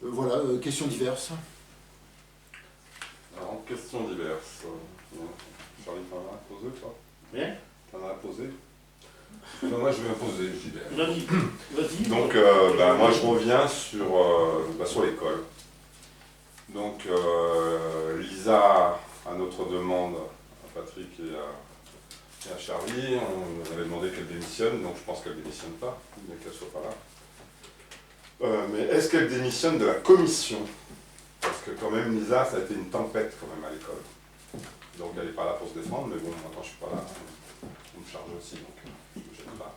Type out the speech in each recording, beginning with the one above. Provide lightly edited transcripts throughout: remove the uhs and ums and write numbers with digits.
Voilà, questions diverses. Alors, questions diverses. Charlie, t'en as posé, toi? Rien. T'en as posé? Moi, je vais poser, je dirais. Vas-y. Donc, moi, je reviens sur l'école. Donc, Lisa, à notre demande, à Patrick et à Charlie, on avait demandé qu'elle démissionne, donc je pense qu'elle ne démissionne pas, bien qu'elle ne soit pas là. Mais est-ce qu'elle démissionne de la commission? Parce que quand même, Lisa, ça a été une tempête quand même à l'école. Donc elle n'est pas là pour se défendre, mais bon, maintenant je ne suis pas là, on me charge aussi, donc je ne me gêne pas.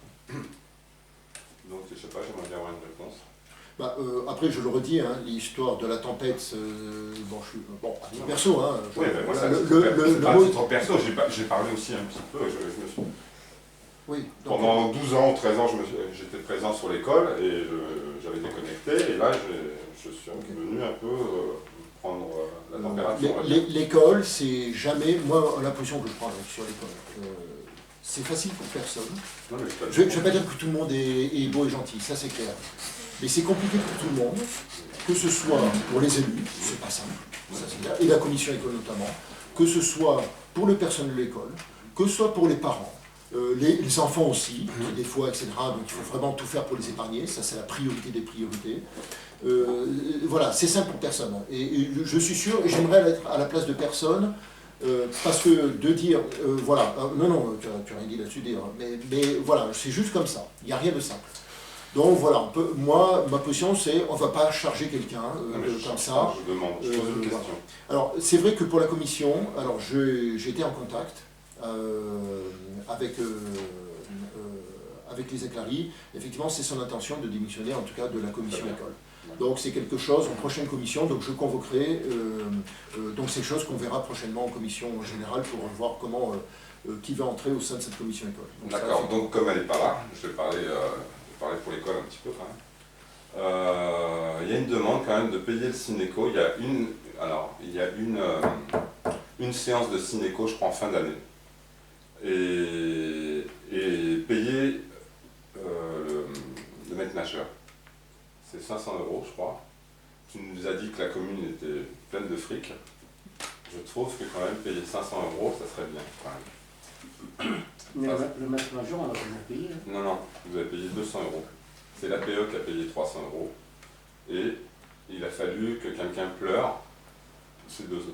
Donc je ne sais pas, j'aimerais bien avoir une réponse. Après, je le redis, hein, l'histoire de la tempête, bon, je suis à titre perso. Hein, oui, mais voilà, c'est pas titre perso, j'ai parlé aussi un petit peu. Je me suis... Oui, donc, pendant 12 ans, 13 ans, j'étais présent sur l'école et j'avais déconnecté. Et là, je suis venu un peu prendre la température. L'école, c'est jamais... Moi, la position que je prends sur l'école, c'est facile pour personne. Non, je ne vais pas dire que tout le monde est beau et gentil, ça c'est clair. Mais c'est compliqué pour tout le monde, que ce soit pour les élus, c'est pas simple, ça c'est clair, et la commission école notamment, que ce soit pour le personnel de l'école, que ce soit pour les parents, les enfants aussi, qui des fois, etc. Donc il faut vraiment tout faire pour les épargner, ça c'est la priorité des priorités. Voilà, c'est simple pour personne. Et je suis sûr, et j'aimerais être à la place de personne, parce que de dire, voilà, non, tu n'as rien dit là-dessus, mais voilà, c'est juste comme ça, il n'y a rien de simple. Donc voilà, moi, ma position c'est, on ne va pas charger quelqu'un comme ça. Je demande, je pose une question. Voilà. Alors, c'est vrai que pour la commission, alors j'étais en contact avec Lisa Clary. Effectivement, c'est son intention de démissionner, en tout cas, de la commission école. Donc c'est quelque chose en prochaine commission, donc je convoquerai, donc c'est chose qu'on verra prochainement en commission générale pour voir comment, qui va entrer au sein de cette commission école. D'accord, donc comme elle n'est pas là, je vais parler pour l'école un petit peu quand même. Il y a une demande quand même de payer le Cinéco. Il y a une séance de Cinéco, je crois, en fin d'année. Et payer le maître nageur. C'est 500 €, je crois. Tu nous as dit que la commune était pleine de fric. Je trouve que quand même payer 500 €, ça serait bien quand même. Mais le maître major, on l'a pas payé. Hein. Non, vous avez payé 200 €. C'est l'APE qui a payé 300 €. Et il a fallu que quelqu'un pleure ces 200 €.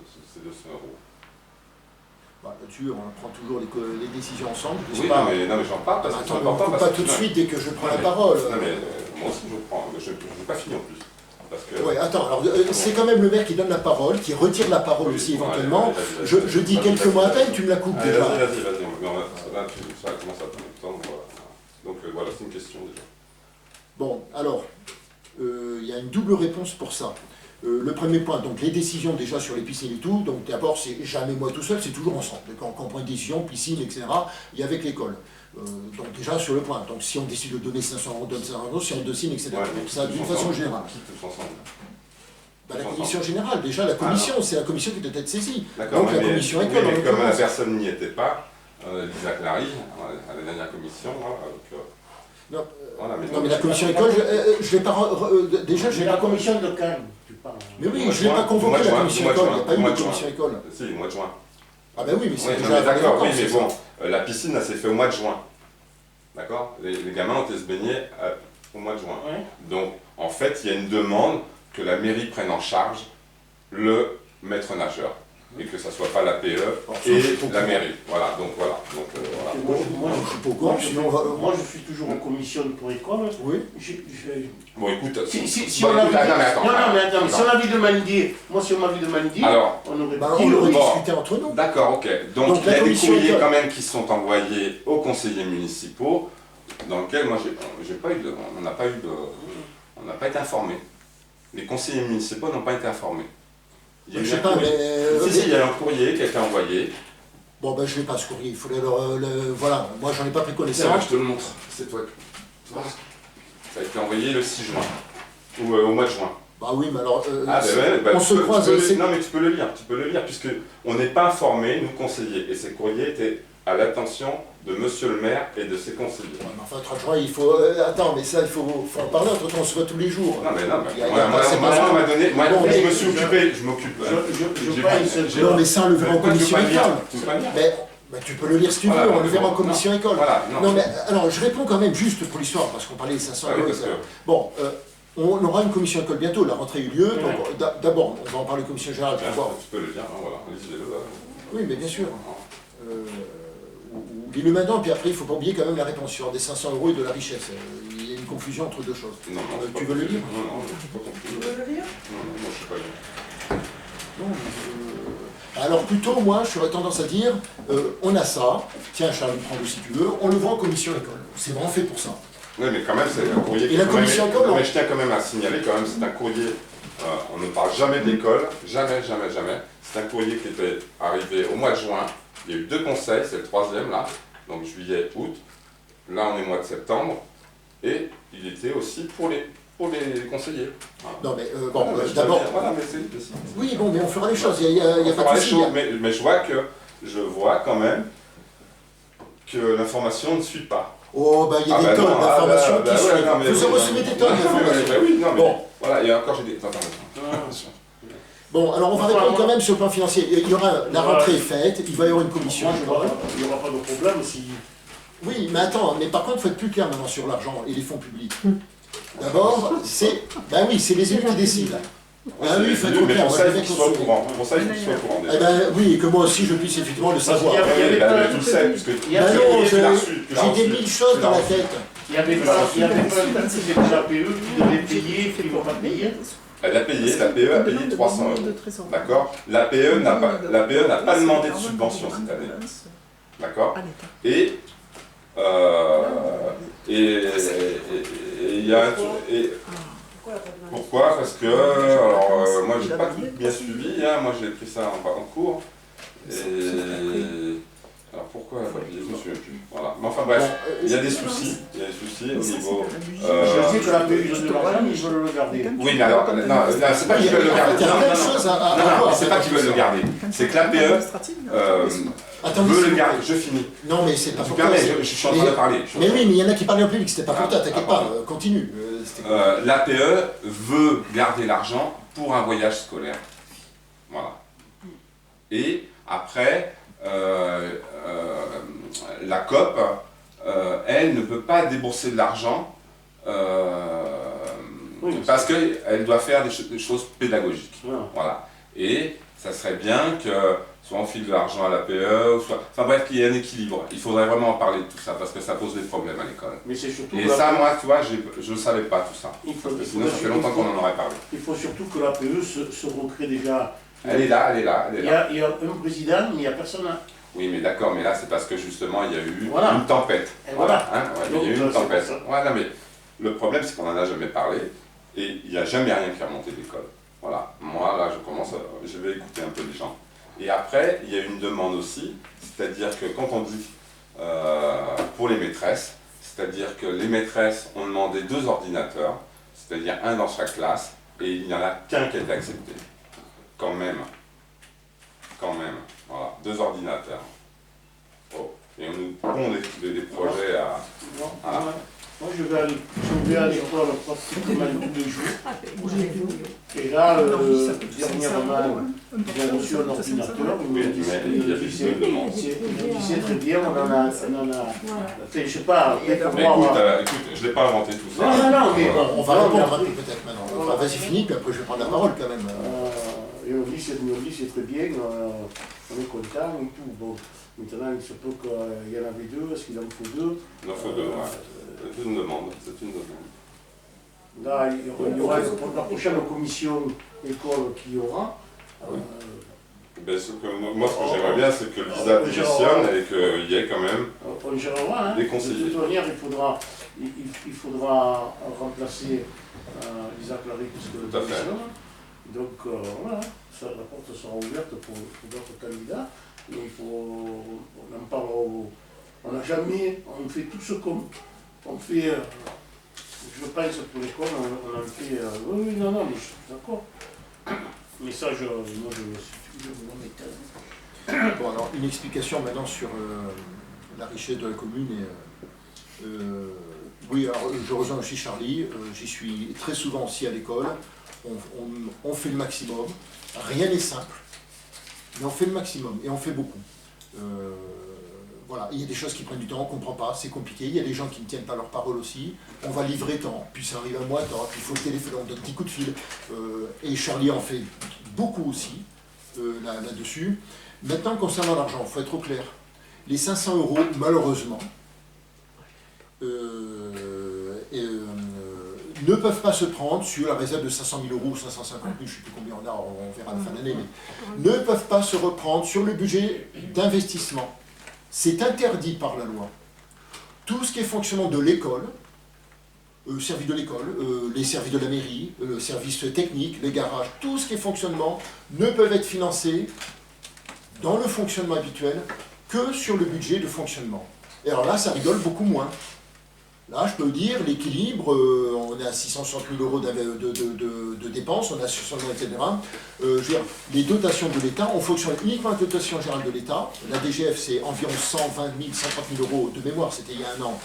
Là-dessus, on prend toujours les décisions ensemble. Oui, non, mais j'en parle parce que c'est important. Pas tout de suite dès que je prends la parole. Non, mais moi aussi je prends. Je n'ai pas fini en plus. Oui, attends, alors c'est quand même le maire qui donne la parole, qui retire la parole aussi éventuellement. Je dis quelques mots à peine, tu me la coupes déjà. Vas-y. Là, ça commence à prendre du temps. Donc voilà, c'est une question déjà. Bon, alors, il y a une double réponse pour ça. Le premier point, donc les décisions déjà sur les piscines et tout, donc d'abord c'est jamais moi tout seul, c'est toujours ensemble. Quand on prend une décision, piscine, etc., il y a avec l'école. Donc déjà sur le point, donc si on décide de donner 500 €, on donne 500 €, si on décide, etc. Ouais, donc ça d'une façon générale. Qui tous ensemble? La commission générale, déjà la commission, c'est la commission qui doit être saisie. D'accord, donc la commission école. Mais comme la personne n'y était pas, Lisa Clary, à la dernière commission, voilà, non mais la commission école, je l'ai pas... déjà, j'ai la commission de calme, tu parles. Mais oui, je ne l'ai pas convoqué la commission école, il n'y a pas eu de commission école. Si, au mois de juin. Ah ben oui, mais c'est déjà... D'accord, oui, mais bon, ça. la piscine, ça s'est fait au mois de juin. D'accord? Les gamins ont été se baigner au mois de juin. Ouais. Donc, en fait, il y a une demande que la mairie prenne en charge le maître nageur. Et que ça ne soit pas l'APE et la mairie. Voilà, donc voilà. Moi, je suis pas au courant. Moi, je suis toujours en commission pour école. Oui. Bon, écoute... Si on a envie de manier, moi, si on a envie de manier, on aurait discuté entre nous. D'accord, ok. Donc il y a des courriers quand même qui sont envoyés aux conseillers municipaux, dans lesquels, moi, on n'a pas été informés. Les conseillers municipaux n'ont pas été informés. Il y a eu il y a un courrier qui a été envoyé. Bon, ben je n'ai pas ce courrier, il faudrait voilà, moi j'en ai pas pris connaissance. Tiens, je te le montre, c'est toi. Ça a été envoyé le 6 juin, ou au mois de juin. Bah oui, mais alors, on se croise... Non mais tu peux le lire, puisque on n'est pas informé, nous conseillers, et ces courriers étaient à l'attention de monsieur le maire et de ses conseillers. Ouais, mais enfin, il faut... attends, mais ça, il faut en parler, entre-temps, on se voit tous les jours. Non, mais moi, donné, moi, Bon, je me suis occupé, je m'occupe. Non, mais ça, on le verra en commission école. Mais tu peux le lire si tu veux, on le verra en commission école. Non, mais alors, je réponds quand même juste pour l'histoire, parce qu'on parlait des 500 euros. Bon, on aura une commission école bientôt, la rentrée a eu lieu. Donc, d'abord, on va en parler en commission générale. Tu peux le dire, voilà, oui, mais bien sûr. Dis-le maintenant, puis après, il ne faut pas oublier quand même la réponse sur des 500 euros et de la richesse. Il y a une confusion entre deux choses. Non, tu veux le lire? Non, je ne sais pas compris. Tu veux le lire? Non, je ne sais pas lire. Non, alors plutôt, moi, j'aurais tendance à dire, on a ça, tiens Charles, prends-le si tu veux, on le voit en commission école. C'est vraiment fait pour ça. Oui, mais quand même, c'est un courrier et la commission école, mais je tiens quand même à signaler, quand même, c'est un courrier, on ne parle jamais d'école, jamais. C'est un courrier qui était arrivé au mois de juin. Il y a eu 2 conseils, c'est le 3e là, donc juillet, août. Là, on est au mois de septembre. Et il était aussi pour les conseillers. Voilà. Non, mais bon, d'abord. Voilà, mais c'est oui, bon, mais on fera les choses. Il n'y a pas de souci. Mais je vois quand même que l'information ne suit pas. Oh, bah il y a des tonnes d'informations qui suivent. Vous en recevez des tonnes d'informations. Oui, non, mais bon. Voilà, et encore j'ai des. Bon, alors on va répondre quand même sur le plan financier. Il y aura la rentrée est faite, il va y avoir une commission. Il n'y aura pas de problème si. Oui, mais attends, mais par contre, il faut être plus clair maintenant sur l'argent et les fonds publics. D'abord, c'est. Ben oui, c'est les élus qui décident. Ah oui, il faut être clair. Pour ça, il faut qu'ils soient au courant. Eh ben oui, et que moi aussi je puisse effectivement le savoir. Tu le sais, parce que j'ai des mille choses dans la tête. Il n'y avait pas un taxi des APE qui devait payer, qui ne vont pas payer. Elle a payé, l'APE a payé 300 €. D'accord? L'APE n'a pas demandé de subvention cette année. D'accord? Et il y a un truc. Pourquoi? Parce que, alors, moi j'ai pas tout bien suivi, hein, moi j'ai pris ça en cours. Alors pourquoi elle a pas payé? Je me souviens plus. Voilà. Mais enfin bref, il y a des soucis au niveau. Je sais que la PU, ils ont de l'argent, mais ils veulent le garder. Oui, mais alors, non, c'est pas qu'ils veulent le garder. Non, c'est pas qu'ils veulent le garder. C'est que l'APE veut le garder. Je finis. Non, mais c'est pas pour toi. Je suis en train de parler. Mais oui, mais il y en a qui parlent en public, c'était pas pour toi, t'inquiète pas, continue. L'APE veut garder l'argent pour un voyage scolaire. Voilà. Et après, la COP, elle ne peut pas débourser de l'argent parce qu'elle doit faire des choses pédagogiques. Voilà. Et ça serait bien que soit on file de l'argent à l'APE, soit... Enfin bref, qu'il y ait un équilibre. Il faudrait vraiment en parler de tout ça parce que ça pose des problèmes à l'école. Et ça, moi, tu vois, je ne savais pas tout ça. Sinon, ça fait longtemps qu'on en aurait parlé. Il faut surtout que l'APE se recrée déjà. Elle est là. Il y a un président, mais il n'y a personne. Oui, mais d'accord, mais là, c'est parce que justement, il y a eu une tempête. Voilà. Hein, il y a eu une tempête. Voilà, mais le problème, c'est qu'on n'en a jamais parlé et il n'y a jamais rien qui est remonté de l'école. Voilà. Moi, là, je vais écouter un peu les gens. Et après, il y a une demande aussi, c'est-à-dire que quand on dit pour les maîtresses, c'est-à-dire que les maîtresses ont demandé 2 ordinateurs, c'est-à-dire un dans chaque classe, et il n'y en a qu'un qui a été accepté. Quand même. Voilà, 2 ordinateurs. Oh. Et on nous pond des projets à... Moi, je vais à l'école pratiquement tous les jours. Et là, dernièrement, j'ai reçu un ordinateur. Il me dit c'est très bien, on en a fait, je sais pas. Écoute, je ne l'ai pas inventé tout ça. Non, mais on va répondre peut-être maintenant. Vas-y, finis, puis après je vais prendre la parole quand même. Et on dit c'est très bien, on est content et tout. Bon, maintenant, il se peut qu'il y en avait 2, est-ce qu'il en faut 2? Il en faut 2, ouais. C'est une demande. Là, il y aura la prochaine commission école qu'il y aura. Moi, ce que j'aimerais bien, c'est que le visa démissionne et qu'il y ait quand même des conseillers. De toute manière, il faudra remplacer Lisa Clary puisque le démissionne. Donc voilà, la porte sera ouverte pour d'autres candidats. Mais on en parle on n'a jamais, on fait tout ce qu'on fait, je pense pour l'école, on en fait, oui, non, mais je suis d'accord. Mais ça, moi, je m'en m'étonne. Bon, alors, une explication maintenant sur la richesse de la commune et Oui, alors je rejoins aussi Charlie, j'y suis très souvent aussi à l'école, on fait le maximum, rien n'est simple, mais on fait le maximum, et on fait beaucoup. Voilà, il y a des choses qui prennent du temps, on ne comprend pas, c'est compliqué, il y a des gens qui ne tiennent pas leur parole aussi, on va livrer tant, puis ça arrive un mois tant, puis il faut le téléphone, on donne 10 coups de fil, et Charlie en fait beaucoup aussi, là-dessus. Maintenant, concernant l'argent, il faut être au clair, les 500 €, malheureusement, ne peuvent pas se prendre sur la réserve de 500 000 € ou 550 000, je ne sais plus combien on a, on verra à la fin de l'année, mais ne peuvent pas se reprendre sur le budget d'investissement. C'est interdit par la loi. Tout ce qui est fonctionnement de l'école, service de l'école, les services de la mairie, le service technique, les garages, tout ce qui est fonctionnement ne peuvent être financés dans le fonctionnement habituel que sur le budget de fonctionnement. Et alors là, ça rigole beaucoup moins. Là, je peux dire, l'équilibre, on est à 660 000 € de dépenses, on a 660 000, etc. Je veux dire, les dotations de l'État, on fonctionne uniquement avec la dotation générale de l'État. La DGF, c'est environ 120 000, 130 000 € de mémoire, c'était il y a un an.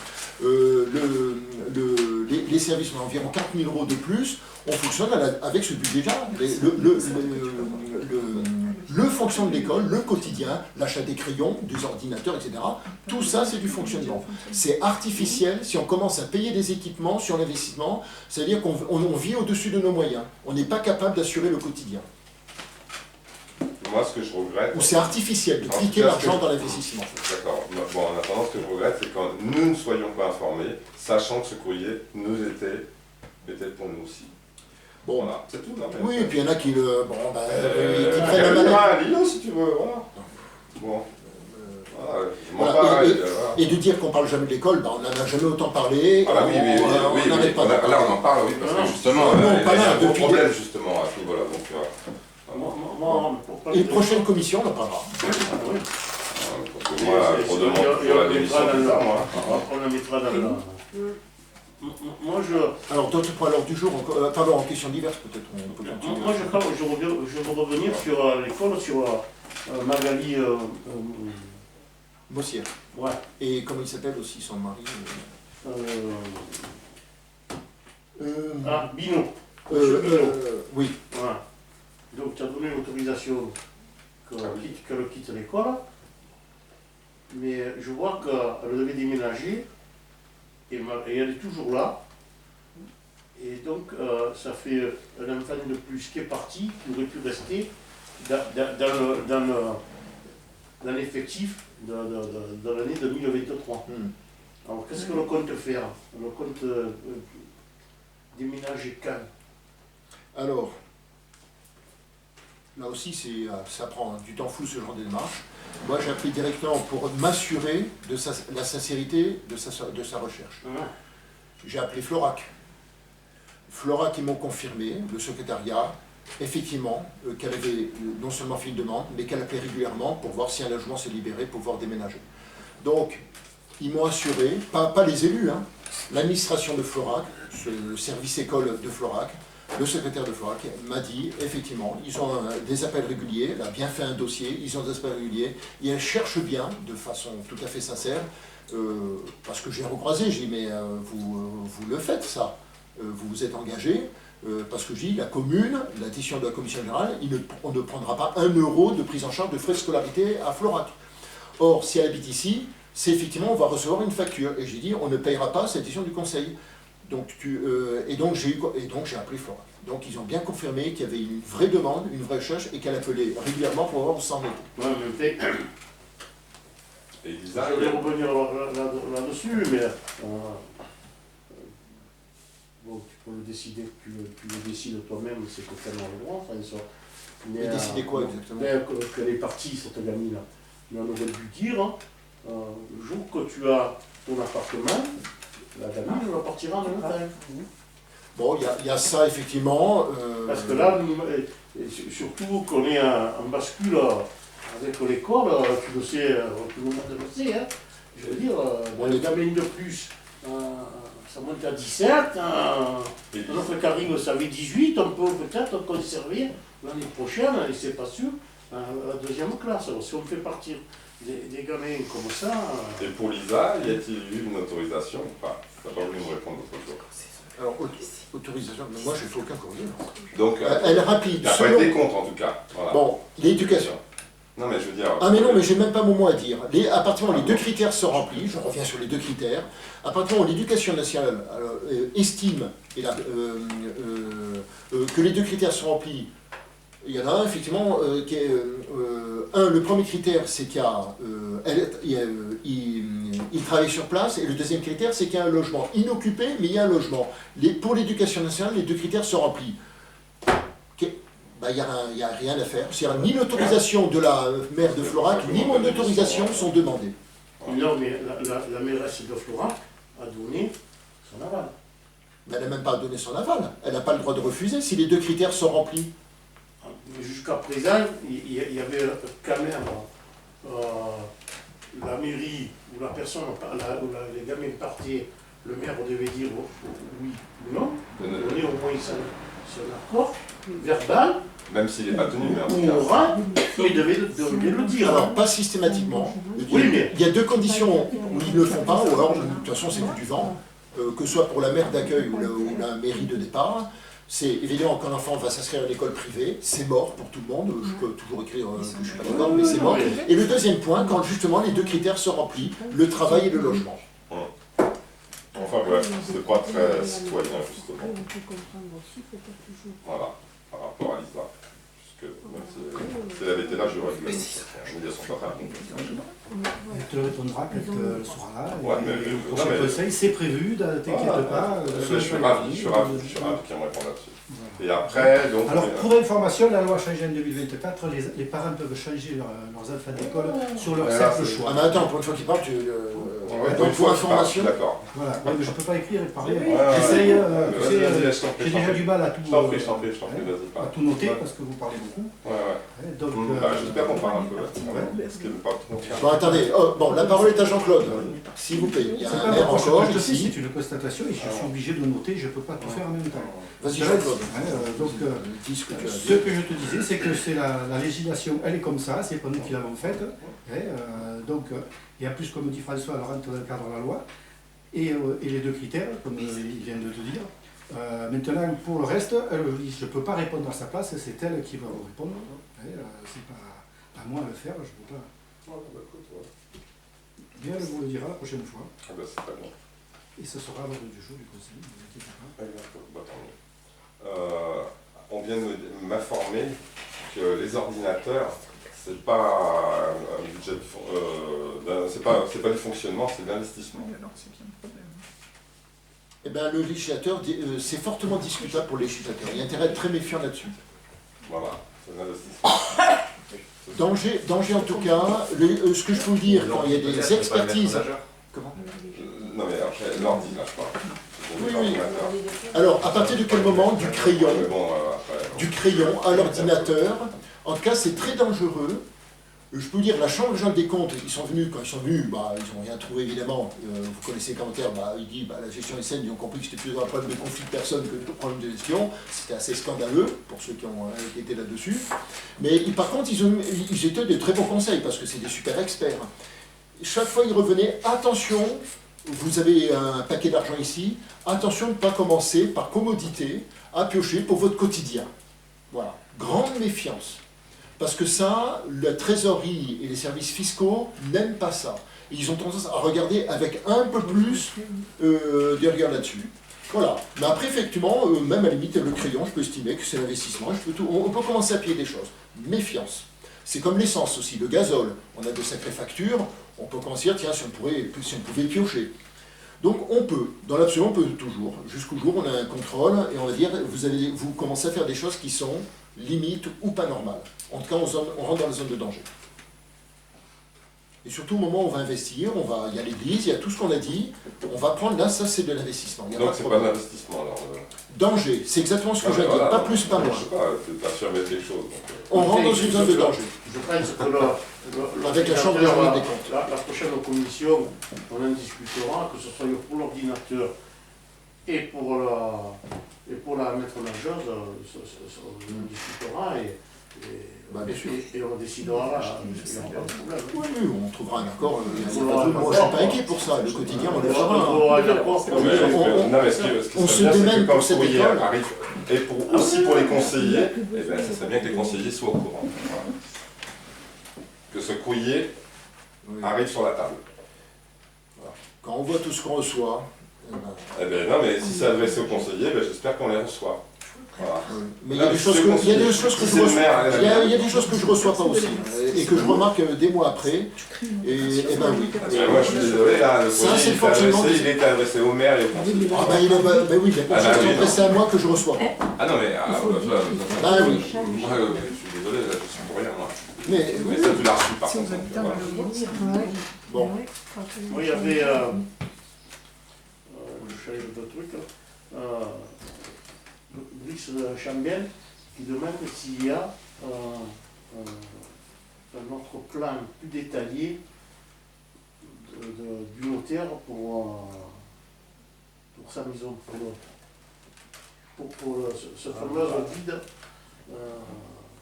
Les services, on a environ 4 000 € de plus. On fonctionne avec ce budget-là. Le fonctionnement de l'école, le quotidien, l'achat des crayons, des ordinateurs, etc. Tout ça, c'est du fonctionnement. C'est artificiel si on commence à payer des équipements sur l'investissement, c'est-à-dire qu'on vit au-dessus de nos moyens. On n'est pas capable d'assurer le quotidien. Moi, ce que je regrette... Ou c'est artificiel de cliquer l'argent dans l'investissement. D'accord. Bon, en attendant, ce que je regrette, c'est quand nous ne soyons pas informés, sachant que ce courrier nous était pour nous aussi. Bon, voilà, c'est tout. Non, oui, et puis il y en a qui le... Bon, qui prennent la manette. À Lyon, si tu veux, voilà. Bon. Voilà, et de dire qu'on ne parle jamais de l'école, on n'en a jamais autant parlé. Ah, oui, on n'arrête pas. Là, on en parle, oui, parce que justement, il y a un gros problème justement à ce niveau-là. Et une prochaine commission, on en parlera. Moi, trop de monde sur la démission, c'est ça, moi. On la mettra dans la... Moi, alors, d'autres points à l'ordre du jour, pardon, en question diverses, peut-être, on peut continuer. Moi, je veux revenir sur l'école, sur Magali Bossière. Ouais. Et comment il s'appelle aussi, son mari Bino. Oui. Voilà. Donc, tu as donné l'autorisation qu'elle quitte l'école, mais je vois qu'elle devait déménager, et elle est toujours là. Et donc, ça fait un enfant de plus qui est parti, qui aurait pu rester dans l'effectif de l'année 2023. Alors, qu'est-ce que l'on compte faire? On compte déménager quand? Alors, là aussi, ça prend du temps fou ce genre de démarche. Moi, j'ai appelé directement pour m'assurer de la sincérité de sa recherche. J'ai appelé Florac. Florac, ils m'ont confirmé, le secrétariat, effectivement, qu'elle avait non seulement fait une demande, mais qu'elle appelait régulièrement pour voir si un logement s'est libéré pour pouvoir déménager. Donc, ils m'ont assuré, pas les élus, hein, l'administration de Florac, le service école de Florac, le secrétaire de Florac m'a dit, effectivement, ils ont des appels réguliers, elle a bien fait un dossier, ils ont des appels réguliers, et elle cherche bien, de façon tout à fait sincère, parce que j'ai recroisé, j'ai dit, mais vous le faites ça, vous vous êtes engagé, parce que j'ai dit, la commune, la décision de la commission générale, on ne prendra pas 1 € de prise en charge de frais de scolarité à Florac. Or, si elle habite ici, c'est effectivement, on va recevoir une facture, et j'ai dit, on ne payera pas cette décision du conseil. Donc, donc j'ai appelé Florac. Donc ils ont bien confirmé qu'il y avait une vraie demande, une vraie recherche, et qu'elle appelait régulièrement pour voir où ça en était. Ouais, et je vais revenir là-dessus, mais bon, tu peux le décider, tu le décides toi-même, c'est totalement le droit, François. Mais décider quoi exactement? Qu'elle est partie, cette gamine-là. Mais on aurait dû dire, hein, le jour que tu as ton appartement, la gamine, elle va partir en même temps. Bon, il y a ça effectivement. Parce que là, surtout qu'on est en bascule avec l'école, tu le sais, tout le monde le sait, hein. Je veux dire, les gamins de plus, ça monte à 17, notre Karim, ça avait 18, on peut peut-être conserver l'année prochaine, et c'est pas sûr, la deuxième classe. Alors si on fait partir des gamins comme ça... Et pour Lisa, y a-t-il eu une autorisation ou pas? n'a pas voulu me répondre l'autre jour. Alors, autorisation, mais moi je ne fais aucun courrier. Donc, Elle est rapide. il n'a pas été contre en tout cas. Voilà. Bon, l'éducation. Non mais je veux dire... Ah mais non, mais j'ai même pas mon mot à dire. À partir du moment où les deux critères sont remplis, je reviens sur les deux critères, à partir du moment où l'éducation nationale estime que les deux critères sont remplis, il y en a un effectivement qui est... le premier critère c'est qu'il il travaille sur place, et le deuxième critère c'est qu'il y a un logement inoccupé, mais il y a un logement. Pour l'éducation nationale, les deux critères sont remplis. Il n'y a rien à faire. C'est-à-dire, ni l'autorisation de la maire de Florac, ni mon autorisation sont demandées. Non, mais la mairesse de Florac a donné son aval. Mais elle n'a même pas donné son aval. Elle n'a pas le droit de refuser si les deux critères sont remplis. Jusqu'à présent, il y avait quand même la mairie où la personne, où les gamins partaient, le maire devait dire oui ou non, donner au moins son accord verbal. Même s'il n'est pas tenu, mais en tout Ou cas... oral, il devait le dire. Alors, pas systématiquement. Oui, mais... Il y a deux conditions où ils ne le font pas, ou alors, de toute façon, c'est du vent, que ce soit pour la mère d'accueil ou la mairie de départ. C'est évidemment qu'un enfant va s'inscrire à une école privée, c'est mort pour tout le monde, je peux toujours écrire que je ne suis pas d'accord, mais c'est mort. Et le deuxième point, quand justement les deux critères sont remplis, le travail et le logement. Enfin bref, c'est pas très citoyen justement. Voilà, par rapport à Lisa. Puisque même si elle avait été là, j'aurais dû dire son papa. Elle te répondra quand elle sera là. Ouais, mais et au prochain conseil, c'est prévu, t'inquiète pas. Je suis ravi qu'il me réponde là-dessus. Et après, donc... Alors, pour information, la loi a changé en 2024, les parents peuvent changer leurs enfants d'école sur leur simple choix. Ah mais attends, pour une fois qu'il parle, donc pour information... D'accord. Voilà, ouais, mais je ne peux pas écrire et parler. J'essaye, j'ai déjà du mal à tout noter parce que vous parlez beaucoup. Donc, j'espère qu'on parle un peu. Bon, attendez, bon, la parole est à Jean-Claude, s'il vous plaît. Il y a un maire encore ici. C'est une constatation et je suis obligé de noter, je ne peux pas tout faire en même temps. Vas-y Jean-Claude. Donc, ce que je te disais, c'est que c'est la législation, elle est comme ça, c'est pas nous qui l'avons faite. Donc, et en plus, comme dit François, elle rentre dans le cadre de la loi. Et les deux critères, comme il vient de te dire. Maintenant, pour le reste, je ne peux pas répondre à sa place, c'est elle qui va vous répondre. C'est pas à moi de le faire, je ne peux pas. Bien, elle vous le dira la prochaine fois. Ah ben, c'est très bien. Et ce sera l'ordre du jour du conseil, ne vous inquiétez pas. On vient de m'informer que les ordinateurs, c'est pas un budget, c'est pas du fonctionnement, c'est de l'investissement. Eh bien, le législateur, c'est fortement discutable pour le législateur. Il y a intérêt à être très méfiant là-dessus. Voilà, c'est de l'investissement. Danger en tout cas, ce que je peux vous dire, quand il y a des expertises... Comment ? Non mais après, l'ordi, là, je parle. Oui. Alors, à partir de quel moment du crayon à l'ordinateur, en tout cas, c'est très dangereux. Je peux vous dire, la Chambre régionale des comptes, quand ils sont venus, ils n'ont rien trouvé évidemment. Vous connaissez les commentaires, il dit la gestion des scènes, ils ont compris que c'était plus un problème de conflit de personnes que de problème de gestion. C'était assez scandaleux pour ceux qui ont été là-dessus. Mais par contre, ils étaient de très bons conseils parce que c'est des super experts. Chaque fois, ils revenaient, attention, vous avez un paquet d'argent ici, attention de ne pas commencer par commodité à piocher pour votre quotidien. Voilà, grande méfiance. Parce que ça, la trésorerie et les services fiscaux n'aiment pas ça. Et ils ont tendance à regarder avec un peu plus de regard là-dessus. Voilà. Mais après, effectivement, même à la limite, le crayon, je peux estimer que c'est l'investissement. On peut commencer à payer des choses. Méfiance. C'est comme l'essence aussi, le gazole. On a de sacrées factures, on peut commencer à dire, tiens, si on pouvait piocher. Donc on peut, dans l'absolu, on peut toujours. Jusqu'au jour où on a un contrôle et on va dire, vous commencez à faire des choses qui sont limites ou pas normales. En tout cas, on rentre dans la zone de danger. Et surtout au moment où on va investir, il y a l'église, il y a tout ce qu'on a dit, on va prendre là, ça c'est de l'investissement. Donc c'est pas de l'investissement alors Danger, c'est exactement ce que j'ai dit, pas plus, pas moins. Je sais pas, tu as affirmé quelque chose. On rentre dans une zone de danger. Je pense que avec la Chambre régionale des comptes. La prochaine commission, on en discutera, que ce soit pour l'ordinateur et pour la maître nageuse, on en discutera. Bah, bien sûr. Et on décidera là, il n'y aura pas de problème. Oui, on trouvera un accord. Moi, je ne suis pas inquiet pour ça. Le quotidien, on le fera. Non, mais ce qui On serait se bien, c'est démène que quand pour cette le courrier école. arrive, et aussi pour les conseillers, eh ben, ça serait bien que les conseillers soient au courant. Voilà. Que ce courrier Oui. arrive sur la table. Quand on voit tout ce qu'on reçoit, Eh ben, non, mais si c'est adressé aux conseillers, ben, j'espère qu'on les reçoit. Voilà. mais il y a des choses que je reçois pas aussi et que je remarque des mois après. Et ben oui. Moi, je suis désolé, là, le Ça, courrier c'est le fonctionnement il était adressé au maire et au conseiller. Ah ben, il y a des choses qui sont adressées à moi que je reçois pas. Ah non, mais Ah oui. moi, je suis désolé, là, je suis pour rien, moi. Mais Ça, tu l'as reçu par contre. Voilà. bon, Moi, il y avait, je suis allé de trucs, Brice Chambien qui demande s'il y a un autre plan plus détaillé du notaire pour sa maison, pour ce fameux vide.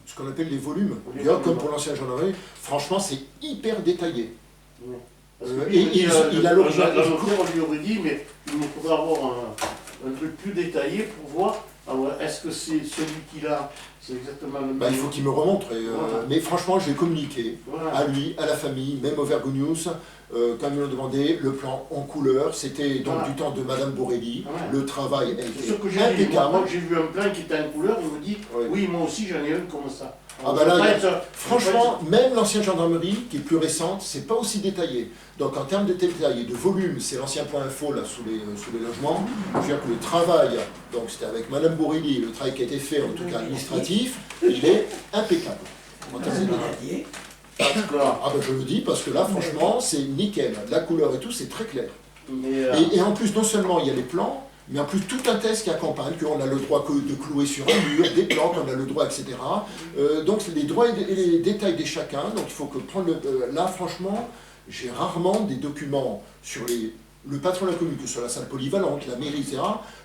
ce qu'on appelle les volumes, Les d'ailleurs, volumes. comme pour l'ancien gendarmerie, franchement, c'est hyper détaillé. Parce que Et il a le l'original. notaire lui aurait dit, mais il nous faudra avoir un truc plus détaillé pour voir. Alors, est-ce que c'est celui qu'il a, c'est exactement le même? Bah, il faut qu'il me remontre. Voilà. Mais franchement, j'ai communiqué Voilà. à lui, à la famille, même au Vergo News, quand ils me l'ont demandé, le plan en couleur, c'était donc Voilà. du temps de Madame Borelli, Voilà. le travail a C'est été ce que j'ai dit. impeccable. Moi, j'ai vu un plan qui était en couleur, il me dit, Oui. oui, moi aussi j'en ai un comme ça. Ah bah là, Ça va il y a- être- Franchement, même l'ancienne gendarmerie, qui est plus récente, c'est pas aussi détaillé. Donc en termes de détail et de volume, c'est l'ancien point info là sous les logements. Je veux dire que le travail, donc c'était avec Madame Borelli, le travail qui a été fait, en tout cas administratif, il est impeccable. En termes de détail. D'accord. Ah ben je le dis parce que là, franchement, c'est nickel. La couleur et tout, c'est très clair. Mais, Et en plus, non seulement il y a les plans, mais en plus tout un test qui accompagne, qu'on a le droit de clouer sur un mur, des plans, qu'on a le droit, etc. Donc les droits et les détails de chacun, donc il faut que prendre là, franchement, j'ai rarement des documents sur le patron de la commune, que ce soit la salle polyvalente, la mairie, etc.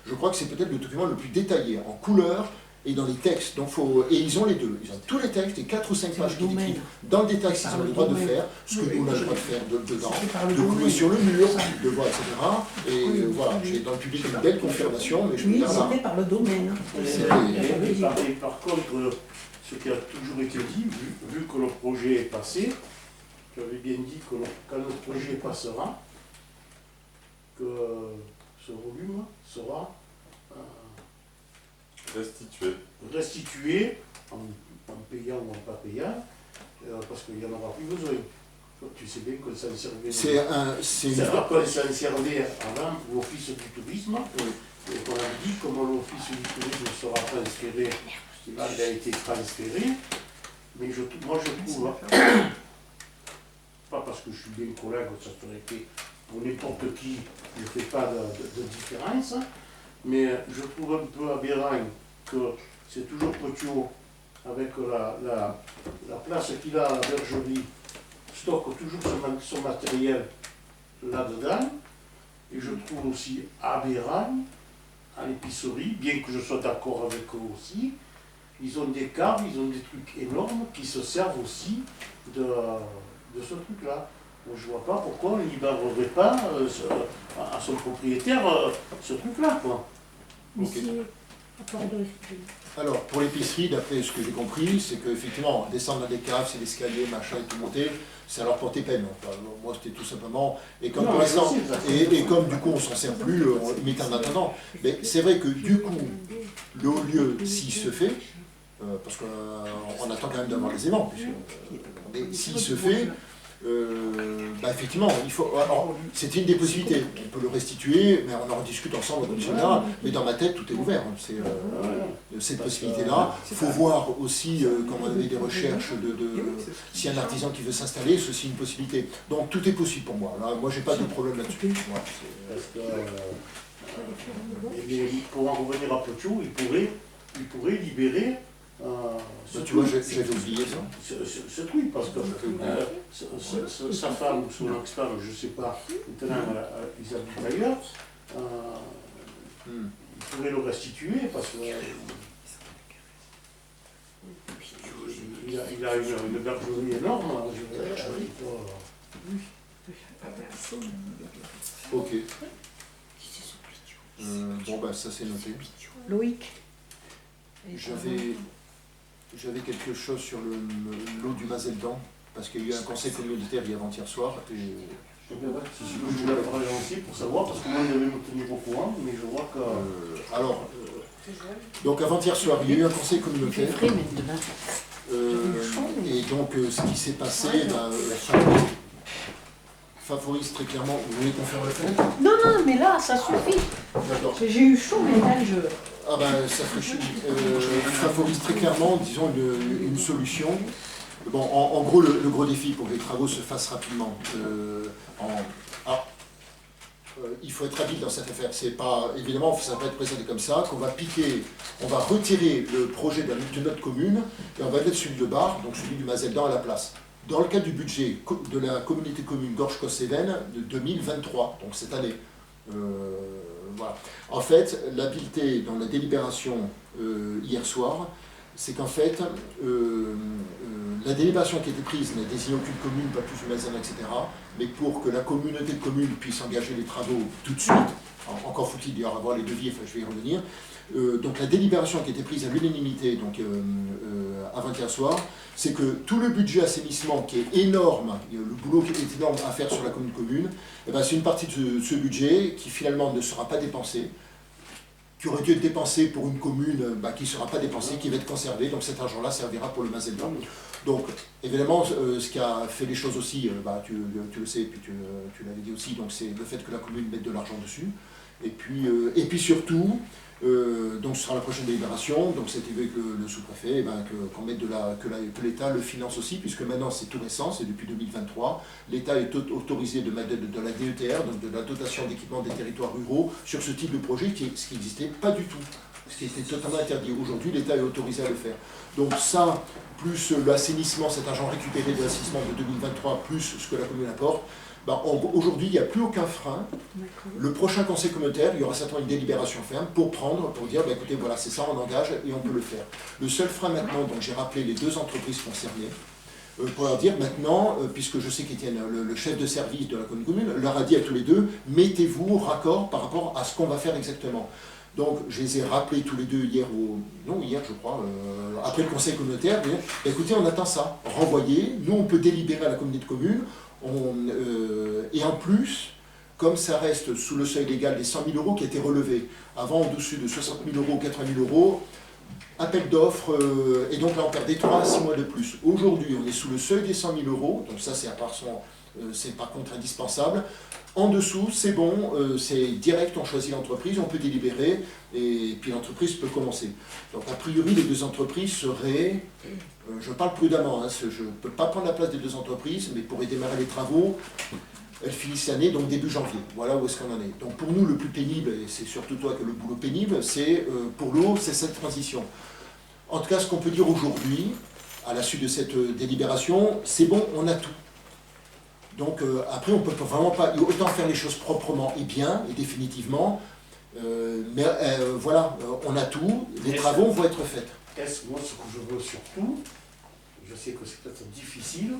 Je crois que c'est peut-être le document le plus détaillé, en couleur et dans les textes. Donc et ils ont les deux. Ils ont tous les textes et 4 ou 5 pages qui décrivent dans le détail ce qu'ils ont le droit de faire, ce que nous on a le droit de faire dedans, de clouer sur le mur, de voir, etc. Et voilà, j'ai dans le public une belle confirmation, mais je veux Oui, dire là. c'était par le domaine. et par contre, ce qui a toujours été dit, vu que le projet est passé, tu avais bien dit que quand le projet passera, que ce volume sera restitué en payant ou en pas payant, parce qu'il n'y en aura plus besoin. Tu sais bien que ça ne servait C'est une ça ne servait avant pour l'office du tourisme. Et qu'on a dit, comme l'office du tourisme sera transféré, là il a été transféré, mais moi je trouve, pas parce que je suis bien collègue, ça serait fait pour n'importe qui, je ne fais pas de différence, mais je trouve un peu aberrant que c'est toujours Petiot, avec la place qu'il a à la bergerie, stocke toujours son matériel là-dedans, et je trouve aussi aberrant à l'épicerie, bien que je sois d'accord avec eux aussi, ils ont des caves, ils ont des trucs énormes qui se servent aussi de ce truc-là. Moi, je ne vois pas pourquoi on ne libérerait pas à son propriétaire ce truc-là, quoi. Mais Ok. si, à part de... Alors, pour l'épicerie, d'après ce que j'ai compris, c'est qu'effectivement, descendre dans des caves, c'est l'escalier, machin, et tout monter, ça leur portait peine. Enfin, moi, c'était tout simplement... Et comme Non, pour l'instant, mais c'est ça. et comme du coup, on s'en sert plus, on le met en attendant. Mais c'est vrai que du coup, le haut lieu, s'il se fait, parce qu'on attend quand même d'avoir les aimants, mais s'il se fait, bah effectivement, il faut. Alors, c'était une des possibilités. On peut le restituer, mais on en rediscute ensemble au commissionnaire. Mais dans ma tête, tout est ouvert. C'est cette possibilité-là. Il faut voir aussi, comme on avait des recherches si un artisan qui veut s'installer, c'est aussi une possibilité. Donc tout est possible pour moi. Là, moi, j'ai pas de problème là-dessus. Voilà, Parce que, mais pour en revenir à Petiot, il pourrait libérer tu vois, j'avais oublié ça. ce truc, parce que sa femme ou son ex-femme, je ne sais pas, maintenant ils habitent ailleurs, il pourrait le restituer parce que il il a une garderie énorme. Ok. Bon, bah ça c'est noté. Loïc. J'avais quelque chose sur l'eau du Mazeldan, parce qu'il y a eu un conseil communautaire avant-hier soir. Et... Si je voulais parler aussi pour savoir, parce que moi, il devait me tenir au courant, mais je vois que... donc avant-hier soir, il y a eu un conseil communautaire. Frais maintenant. Et donc, ce qui s'est passé favorise très clairement... Vous voulez qu'on fasse le fait? Non, mais là, ça suffit. D'accord. J'ai eu chaud, maintenant je... Ah ben, ça favorise très clairement, disons, une solution. Bon, en gros, le gros défi pour que les travaux se fassent rapidement. Il faut être rapide dans cette affaire. C'est pas, évidemment, ça ne va pas être présenté comme ça, qu'on va piquer, on va retirer le projet de notre commune et on va mettre celui de Bar, donc celui du Mazeldan à la place. Dans le cadre du budget de la communauté commune Gorge-Cosséven de 2023, donc cette année. Voilà. En fait, l'habileté dans la délibération hier soir, c'est qu'en fait, la délibération qui a été prise n'a désigné aucune commune, pas plus du Mazeldan, etc. Mais pour que la communauté de communes puisse engager les travaux tout de suite, encore faut-il d'ailleurs avoir les devis, enfin je vais y revenir. Donc la délibération qui a été prise à l'unanimité avant-hier soir, c'est que tout le budget assainissement qui est énorme, le boulot qui est énorme à faire sur la commune, eh ben, c'est une partie de ce budget qui finalement ne sera pas dépensé, qui aurait dû être dépensé pour une commune qui ne sera pas dépensé, qui va être conservé, donc cet argent-là servira pour le Mazeldan. Donc évidemment, ce qui a fait les choses aussi, tu le sais, et puis tu l'avais dit aussi, donc c'est le fait que la commune mette de l'argent dessus. Et puis surtout, donc ce sera la prochaine délibération, donc c'était avec le sous-préfet, qu'on mette que l'État le finance aussi, puisque maintenant c'est tout récent, c'est depuis 2023, l'État est autorisé de mettre de la DETR, donc de la dotation d'équipement des territoires ruraux, sur ce type de projet, ce qui n'existait pas du tout, ce qui était totalement interdit. Aujourd'hui, l'État est autorisé à le faire. Donc ça, plus l'assainissement, cet argent récupéré de l'assainissement de 2023, plus ce que la commune apporte, aujourd'hui, il n'y a plus aucun frein. Le prochain conseil communautaire, il y aura certainement une délibération ferme pour dire, écoutez, voilà, c'est ça, on engage et on peut le faire. Le seul frein maintenant, donc j'ai rappelé les deux entreprises concernées, pour leur dire maintenant, puisque je sais qu'Étienne, le chef de service de la commune, leur a dit à tous les deux, mettez-vous raccord par rapport à ce qu'on va faire exactement. Donc, je les ai rappelés tous les deux hier je crois, après le conseil communautaire, écoutez, on attend ça, renvoyez, nous on peut délibérer à la communauté de communes, et en plus, comme ça reste sous le seuil légal des 100 000 euros qui a été relevé, avant au-dessus de 60 000 euros, 80 000 euros, appel d'offres, et donc là on perdait 3 à 6 mois de plus. Aujourd'hui, on est sous le seuil des 100 000 euros, donc ça c'est par contre indispensable. En dessous, c'est bon, c'est direct, on choisit l'entreprise, on peut délibérer, et puis l'entreprise peut commencer. Donc a priori, les deux entreprises seraient, je parle prudemment, je ne peux pas prendre la place des deux entreprises, mais pour démarrer les travaux, elles finissent l'année, donc début janvier. Voilà où est-ce qu'on en est. Donc pour nous, le plus pénible, et c'est surtout toi que le boulot pénible, c'est pour l'eau, c'est cette transition. En tout cas, ce qu'on peut dire aujourd'hui, à la suite de cette délibération, c'est bon, on a tout. Donc après, on ne peut vraiment pas, autant faire les choses proprement et bien, et définitivement, voilà, on a tout, les travaux vont être faits. Moi, ce que je veux surtout, je sais que c'est peut-être difficile,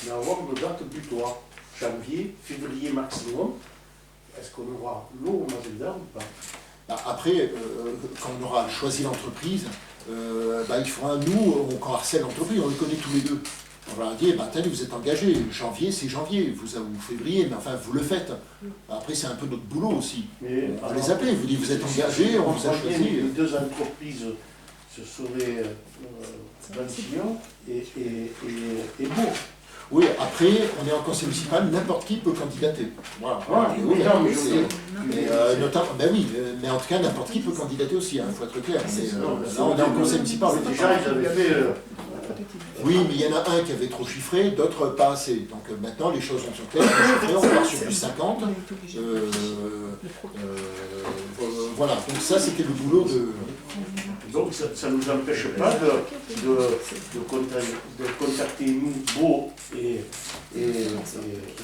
mais avoir une date butoir, janvier, février maximum, est-ce qu'on aura l'eau au Mazeldan ou pas? Après, quand on aura choisi l'entreprise, il faudra, nous, quand on harcèle l'entreprise, on les connaît tous les deux. On va leur dire, attendez, vous êtes engagés, janvier c'est janvier, vous février, mais enfin vous le faites. Après c'est un peu notre boulot aussi. On va les appeler, vous dites vous êtes engagés, on vous a choisi. Les deux entreprises, ce seraient Bantillon et Beau. Oui, après, on est en conseil municipal, n'importe qui peut candidater. Voilà. Mais en tout cas, n'importe qui peut candidater aussi, il faut être clair. Là, on est en conseil municipal. Déjà, ils avaient fait... Oui, mais il y en a un qui avait trop chiffré, d'autres pas assez. Donc maintenant, les choses sont claires, on part sur du 50. Voilà, donc ça, c'était le boulot de... Donc ça ne nous empêche pas de contacter nous, Beau et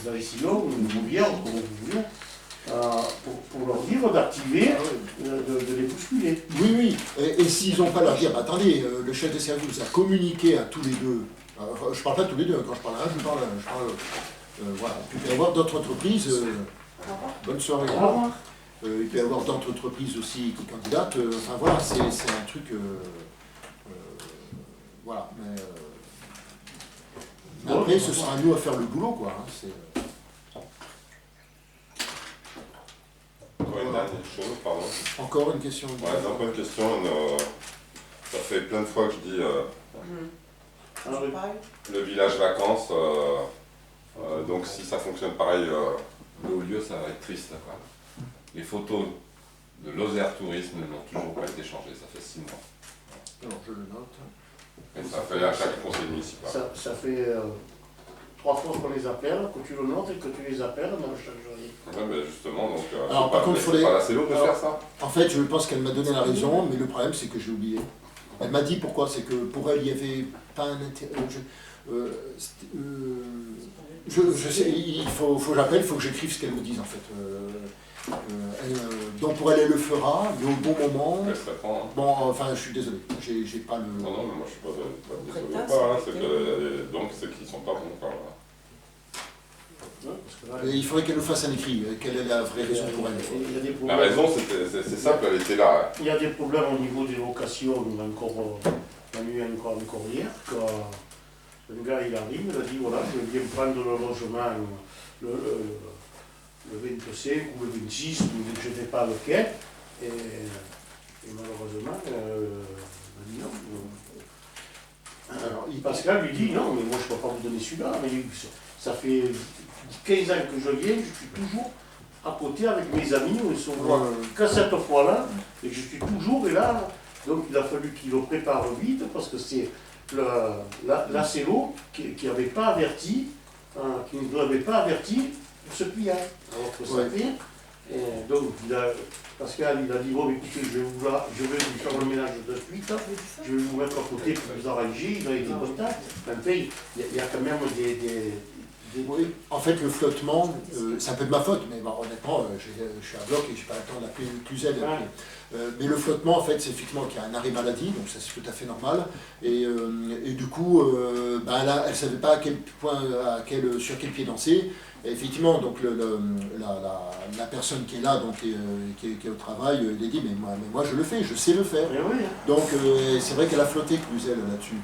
Valicillon, ou Bouvière, comme vous voulez, pour leur dire d'activer, de les bousculer. Oui, oui. Et s'ils n'ont pas leur dire, attendez, le chef de service a communiqué à tous les deux. Je ne parle pas de tous les deux, quand je parle à un, je parle voilà. Il peut y avoir d'autres entreprises. Bonne soirée. Au revoir. Il peut y avoir d'autres entreprises aussi qui candidatent. Enfin voilà, c'est un truc. Voilà. Mais après, ce sera à nous à faire le boulot, quoi. Hein, Encore une dernière chose, pardon. Encore une question. Ouais, non, pas une question. Ça fait plein de fois que je dis le village vacances. Donc si ça fonctionne pareil, le haut lieu, ça va être triste. Quoi. Les photos de Lozère Tourisme n'ont toujours pas été changées, ça fait 6 mois. Alors je le note. Et ça fait à chaque conseil municipal. Ça fait 3 fois qu'on les appelle, que tu le notes et que tu les appelles dans chaque journée. Ouais, mais justement, donc, alors, par contre, c'est pas assez lourd de faire ça. En fait, je pense qu'elle m'a donné la raison, mais le problème, c'est que j'ai oublié. Elle m'a dit pourquoi, c'est que pour elle, il n'y avait pas un intérêt. Je sais, il faut que j'appelle, il faut que j'écrive ce qu'elle me dise en fait. Donc pour elle, elle le fera, mais au bon moment. Elle se répand, hein. Bon, enfin, je suis désolé, j'ai pas le. Non, non, mais moi je suis pas désolé. Pas, hein, c'est que, donc c'est qu'ils sont pas bons. Quoi, voilà. Et il faudrait qu'elle nous fasse un écrit, quelle est la vraie raison pour elle. La raison, c'est simple, elle était là. Il y a des problèmes au niveau des locations, on a eu encore hier, un gars il arrive, il a dit voilà, je viens prendre le logement le 25 ou le 26, je ne sais pas lequel, et malheureusement, il a dit non. Alors, Pascal lui dit non, mais moi je ne peux pas vous donner celui-là, mais ça fait 15 ans que je viens, je suis toujours à côté avec mes amis, on se voit qu'à cette fois-là, et je suis toujours là. Donc il a fallu qu'il le prépare vite, parce que c'est l'ACLO qui n'avait pas averti, qui ne nous avait pas averti de ce pillage. Alors que ça fait. Et donc Pascal il a dit bon écoutez, je vais vous faire le ménage de suite, je vais vous mettre à côté pour vous arranger, il a été content. Enfin, il y a quand même des oui, en fait, le flottement, c'est un peu de ma faute, mais bon, honnêtement, je suis à bloc et je n'ai pas le temps d'appeler Cluzel. Mais le flottement, en fait, c'est effectivement qu'il y a un arrêt maladie, donc ça c'est tout à fait normal. Et du coup, là, elle ne savait pas à quel point, sur quel pied danser. Et effectivement, donc la personne qui est là, donc, qui est au travail, il a dit mais moi je le fais, je sais le faire. Donc c'est vrai qu'elle a flotté Cluzel là-dessus.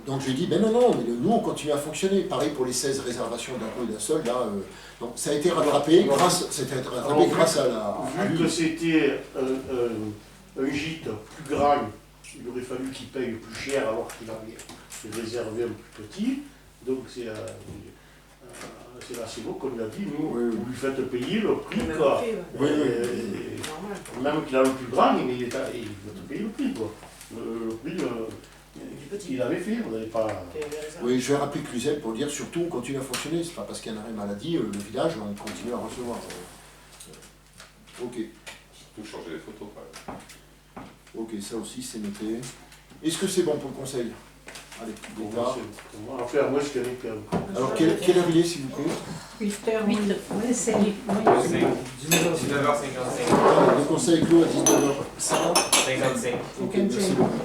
Donc je lui ai dit, mais non, mais nous on continue à fonctionner. Pareil pour les 16 réservations d'un coup et d'un seul, là, donc ça a été rattrapé grâce à la... Vu que c'était un gîte plus grand, il aurait fallu qu'il paye plus cher alors qu'il avait réservé un plus petit. Donc c'est la CELO qu'on lui a dit, nous, vous lui faites payer le prix, quoi. Même qu'il a le plus grand, il doit te payer le prix, quoi. Le prix... il avait fait, vous n'avez pas... Oui, je vais rappeler Cluzel pour dire surtout on continue à fonctionner, c'est pas parce qu'il y a un arrêt maladie, le village, on continue à recevoir. Ok. Surtout changer les photos, quand même. Ok, ça aussi c'est noté. Est-ce que c'est bon pour le conseil? Allez, départ. Enfin, moi je connais que... Alors, quelle heure il est, s'il vous plaît? 8h08. Oui, c'est 19h55. Le conseil est clos à 19h50. 55. Ok, merci beaucoup.